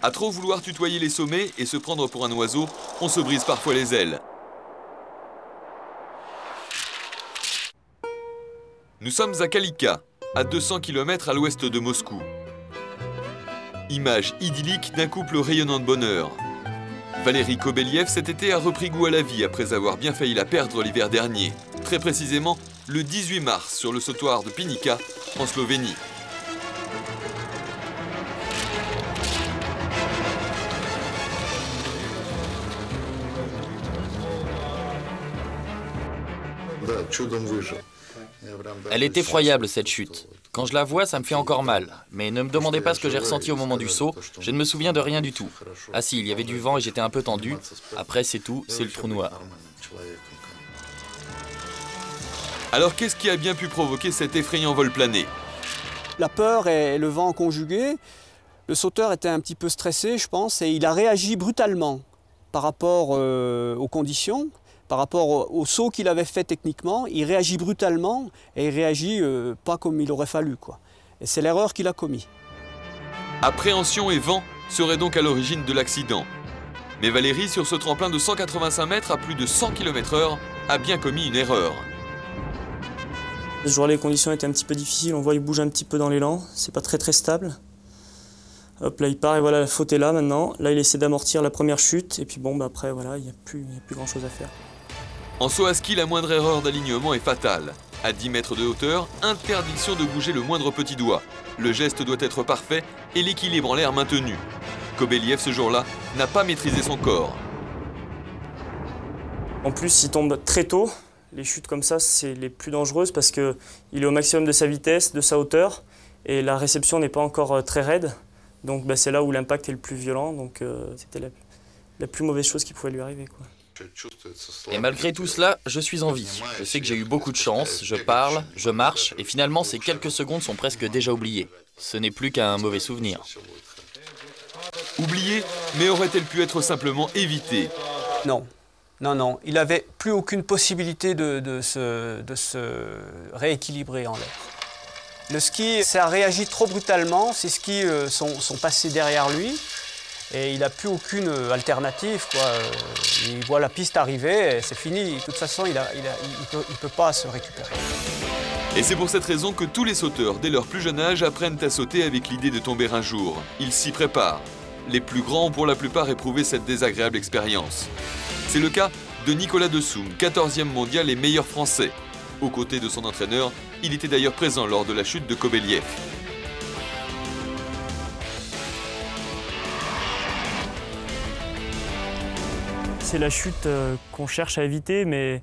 À trop vouloir tutoyer les sommets et se prendre pour un oiseau, on se brise parfois les ailes. Nous sommes à Kalika, à 200 km à l'ouest de Moscou. Image idyllique d'un couple rayonnant de bonheur. Valérie Kobeliev cet été a repris goût à la vie après avoir bien failli la perdre l'hiver dernier. Très précisément, le 18 mars sur le sautoir de Pinica, en Slovénie. Elle est effroyable cette chute. Quand je la vois, ça me fait encore mal. Mais ne me demandez pas ce que j'ai ressenti au moment du saut, je ne me souviens de rien du tout. Ah si, il y avait du vent et j'étais un peu tendu. Après c'est tout, c'est le trou noir. Alors qu'est-ce qui a bien pu provoquer cet effrayant vol plané? La peur et le vent conjugués, le sauteur était un petit peu stressé, je pense, et il a réagi brutalement par rapport aux conditions. Par rapport au saut qu'il avait fait techniquement, il réagit brutalement et il réagit pas comme il aurait fallu, quoi. Et c'est l'erreur qu'il a commis. Appréhension et vent seraient donc à l'origine de l'accident. Mais Valérie, sur ce tremplin de 185 mètres à plus de 100 km/h, a bien commis une erreur. Ce jour-là, les conditions étaient un petit peu difficiles. On voit qu'il bouge un petit peu dans l'élan. C'est pas très stable. Hop, là il part et voilà, la faute est là maintenant. Là il essaie d'amortir la première chute et puis bon, bah, après voilà, il n'y a plus grand-chose à faire. En saut à ski, la moindre erreur d'alignement est fatale. À 10 mètres de hauteur, interdiction de bouger le moindre petit doigt. Le geste doit être parfait et l'équilibre en l'air maintenu. Kobeliev, ce jour-là, n'a pas maîtrisé son corps. En plus, il tombe très tôt. Les chutes comme ça, c'est les plus dangereuses parce qu'il est au maximum de sa vitesse, de sa hauteur, et la réception n'est pas encore très raide. Donc bah, c'est là où l'impact est le plus violent. Donc c'était la plus mauvaise chose qui pouvait lui arriver, quoi. Et malgré tout cela, je suis en vie. Je sais que j'ai eu beaucoup de chance, je parle, je marche, et finalement ces quelques secondes sont presque déjà oubliées. Ce n'est plus qu'un mauvais souvenir. Oubliée, mais aurait-elle pu être simplement évitée? Non. Non, il n'avait plus aucune possibilité de se rééquilibrer en l'air. Le ski, ça a réagi trop brutalement, ces skis sont passés derrière lui et il n'a plus aucune alternative, quoi. Il voit la piste arriver et c'est fini. De toute façon, il ne peut pas se récupérer. Et c'est pour cette raison que tous les sauteurs, dès leur plus jeune âge, apprennent à sauter avec l'idée de tomber un jour. Ils s'y préparent. Les plus grands ont pour la plupart éprouvé cette désagréable expérience. C'est le cas de Nicolas Dessoum, 14e mondial et meilleur français. Aux côtés de son entraîneur, il était d'ailleurs présent lors de la chute de Kobeliev. C'est la chute qu'on cherche à éviter, mais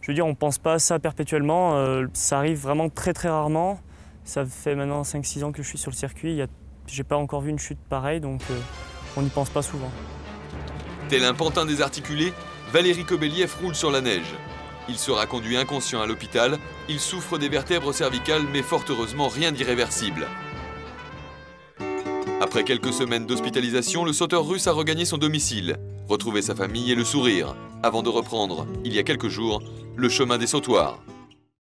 je veux dire, on ne pense pas à ça perpétuellement. Ça arrive vraiment très rarement. Ça fait maintenant 5-6 ans que je suis sur le circuit. Je n'ai pas encore vu une chute pareille, donc on n'y pense pas souvent. Tel un pantin désarticulé, Valérie Kobeliev roule sur la neige. Il sera conduit inconscient à l'hôpital. Il souffre des vertèbres cervicales, mais fort heureusement rien d'irréversible. Après quelques semaines d'hospitalisation, le sauteur russe a regagné son domicile, retrouvé sa famille et le sourire, avant de reprendre, il y a quelques jours, le chemin des sautoirs.